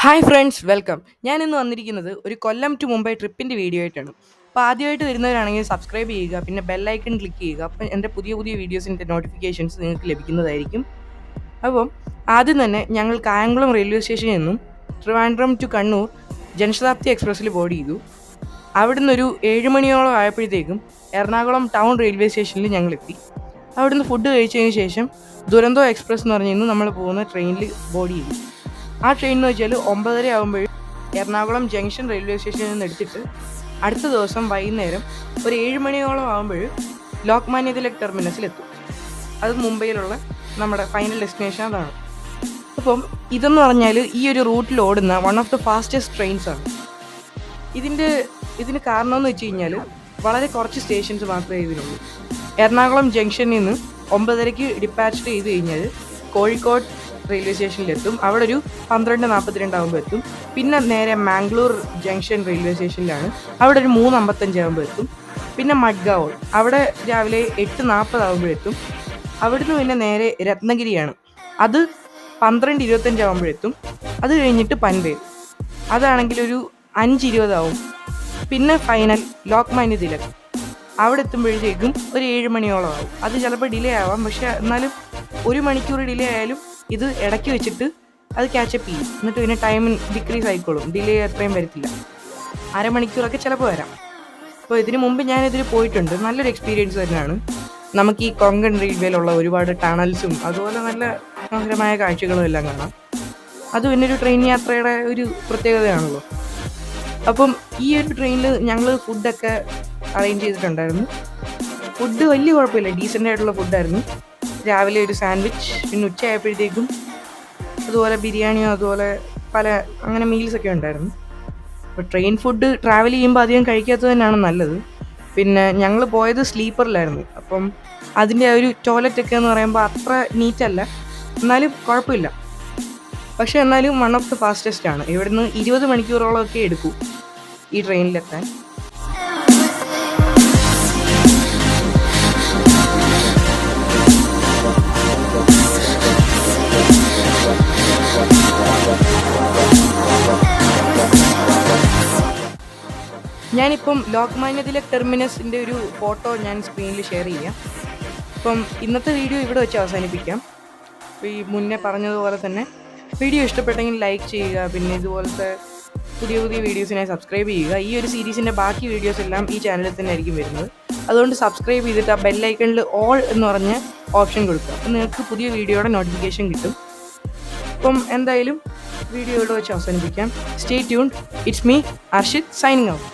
Hi friends, welcome. ഞാൻ ഇന്ന് വന്നിരിക്കുന്നത് ഒരു കൊല്ലം ടു മുംബൈ ട്രിപ്പിൻ്റെ വീഡിയോ ആയിട്ടാണ്. അപ്പോൾ ആദ്യമായിട്ട് വരുന്നവരാണെങ്കിൽ സബ്സ്ക്രൈബ് ചെയ്യുക, പിന്നെ ബെല്ലൈക്കൺ ക്ലിക്ക് ചെയ്യുക. അപ്പം എൻ്റെ പുതിയ പുതിയ വീഡിയോസിൻ്റെ നോട്ടിഫിക്കേഷൻസ് നിങ്ങൾക്ക് ലഭിക്കുന്നതായിരിക്കും. അപ്പം ആദ്യം തന്നെ ഞങ്ങൾ കായംകുളം റെയിൽവേ സ്റ്റേഷനിൽ നിന്നും ട്രിവാൻഡ്രം ടു കണ്ണൂർ ജനശതാബ്ദി എക്സ്പ്രസ്സിൽ ബോർഡ് ചെയ്തു. അവിടുന്ന് ഒരു 7 മണിയോളം ആയപ്പോഴത്തേക്കും എറണാകുളം ടൗൺ റെയിൽവേ സ്റ്റേഷനിൽ ഞങ്ങൾ എത്തി. അവിടുന്ന് ഫുഡ് കഴിച്ചതിന് ശേഷം ദുരന്തോ എക്സ്പ്രസ് എന്ന് പറഞ്ഞിരുന്നു നമ്മൾ പോകുന്ന ട്രെയിനിൽ ബോർഡ് ചെയ്തു. ആ ട്രെയിൻ എന്ന് വെച്ചാൽ 9:30 ആകുമ്പോഴും എറണാകുളം ജംഗ്ഷൻ റെയിൽവേ സ്റ്റേഷനിൽ നിന്ന് എടുത്തിട്ട് അടുത്ത ദിവസം വൈകുന്നേരം ഒരു 7 മണിയോളം ആകുമ്പോൾ ലോക്മാന്യ തിലക് ടെർമിനസിലെത്തും. അത് മുംബൈയിലുള്ള നമ്മുടെ ഫൈനൽ ഡെസ്റ്റിനേഷൻ അതാണ്. അപ്പം ഇതെന്ന് പറഞ്ഞാൽ ഈ ഒരു റൂട്ടിൽ ഓടുന്ന one of the fastest trains ആണ്. ഇതിന് കാരണമെന്ന് വെച്ച് കഴിഞ്ഞാൽ വളരെ കുറച്ച് സ്റ്റേഷൻസ് മാത്രമേ ഇതിനുള്ളൂ. എറണാകുളം ജംഗ്ഷനിൽ നിന്ന് 9:30 ഡിപ്പാച്ച് ചെയ്ത് കഴിഞ്ഞാൽ കോഴിക്കോട് റെയിൽവേ സ്റ്റേഷനിലെത്തും. അവിടെ ഒരു 12:42 ആകുമ്പോൾ എത്തും. പിന്നെ നേരെ മാംഗ്ലൂർ ജംഗ്ഷൻ റെയിൽവേ സ്റ്റേഷനിലാണ്. അവിടെ ഒരു 3:55 ആകുമ്പോൾ എത്തും. പിന്നെ മഡ്ഗാവോൾ അവിടെ രാവിലെ 8:40 ആകുമ്പോഴെത്തും. അവിടുന്ന് പിന്നെ നേരെ രത്നഗിരിയാണ്. അത് 12:25 ആകുമ്പോഴെത്തും. അത് കഴിഞ്ഞിട്ട് പൻവേൽ, അതാണെങ്കിൽ ഒരു 5:20 ആവും. പിന്നെ ഫൈനൽ ലോക്മാന്യ തിലക്, അവിടെ എത്തുമ്പോഴത്തേക്കും ഒരു 7 മണിയോളം ആവും. അത് ചിലപ്പോൾ ഡിലേ ആവാം, പക്ഷേ എന്നാലും 1 മണിക്കൂർ ഡിലേ ആയാലും ഇത് ഇടയ്ക്ക് വെച്ചിട്ട് അത് ക്യാച്ചപ്പ് ചെയ്യും. എന്നിട്ട് പിന്നെ ടൈം ഡിക്രീസ് ആയിക്കോളും, ഡിലേ അത്രയും വരത്തില്ല. അരമണിക്കൂറൊക്കെ ചിലപ്പോൾ വരാം. അപ്പോൾ ഇതിന് മുമ്പ് ഞാനിതിൽ പോയിട്ടുണ്ട്. നല്ലൊരു എക്സ്പീരിയൻസ് തന്നെയാണ്. നമുക്ക് ഈ കൊങ്കൺ റെയിൽവേയിലുള്ള ഒരുപാട് ടണൽസും അതുപോലെ നല്ല മനോഹരമായ കാഴ്ചകളും എല്ലാം കാണാം. അത് പിന്നെ ഒരു ട്രെയിൻ യാത്രയുടെ ഒരു പ്രത്യേകതയാണല്ലോ. അപ്പം ഈ ഒരു ട്രെയിനിൽ ഞങ്ങൾ ഫുഡൊക്കെ അറേഞ്ച് ചെയ്തിട്ടുണ്ടായിരുന്നു. ഫുഡ് വലിയ കുഴപ്പമില്ല, ഡീസൻ്റ് ആയിട്ടുള്ള ഫുഡായിരുന്നു. രാവിലെ ഒരു സാൻഡ്വിച്ച്, പിന്നെ ഉച്ചയായപ്പോഴത്തേക്കും അതുപോലെ ബിരിയാണിയോ അതുപോലെ അങ്ങനെ മീൽസൊക്കെ ഉണ്ടായിരുന്നു. അപ്പോൾ ട്രെയിൻ ഫുഡ് ട്രാവൽ ചെയ്യുമ്പോൾ അധികം കഴിക്കാത്തത് തന്നെയാണ് നല്ലത്. പിന്നെ ഞങ്ങൾ പോയത് സ്ലീപ്പറിലായിരുന്നു. അപ്പം അതിൻ്റെ ഒരു ടോയ്ലറ്റൊക്കെ എന്ന് പറയുമ്പോൾ അത്ര നീറ്റല്ല, എന്നാലും കുഴപ്പമില്ല. പക്ഷേ എന്നാലും വൺ ഓഫ് ദ ഫാസ്റ്റസ്റ്റ് ആണ്. ഇവിടുന്ന് 20 മണിക്കൂറോളമൊക്കെ എടുക്കും ഈ ട്രെയിനിലെത്താൻ. ഞാനിപ്പം ലോക്മാന്യ തിലക് ടെർമിനസിൻ്റെ ഒരു ഫോട്ടോ ഞാൻ സ്ക്രീനിൽ ഷെയർ ചെയ്യാം. അപ്പം ഇന്നത്തെ വീഡിയോ ഇവിടെ വെച്ച് അവസാനിപ്പിക്കാം. അപ്പോൾ ഈ മുന്നേ പറഞ്ഞതുപോലെ തന്നെ വീഡിയോ ഇഷ്ടപ്പെട്ടെങ്കിൽ ലൈക്ക് ചെയ്യുക, പിന്നെ ഇതുപോലത്തെ പുതിയ പുതിയ വീഡിയോസിനായി സബ്സ്ക്രൈബ് ചെയ്യുക. ഈ ഒരു സീരീസിൻ്റെ ബാക്കി വീഡിയോസ് എല്ലാം ഈ ചാനലിൽ തന്നെ ആയിരിക്കും വരുന്നത്. അതുകൊണ്ട് സബ്സ്ക്രൈബ് ചെയ്തിട്ട് ആ ബെല്ലൈക്കണിൽ ഓൾ എന്ന് പറഞ്ഞ ഓപ്ഷൻ കൊടുക്കുക. അപ്പം നിങ്ങൾക്ക് പുതിയ വീഡിയോയുടെ നോട്ടിഫിക്കേഷൻ കിട്ടും. അപ്പം എന്തായാലും വീഡിയോ ഇവിടെ വെച്ച് അവസാനിപ്പിക്കാം. Stay tuned. It's me Arshith signing out.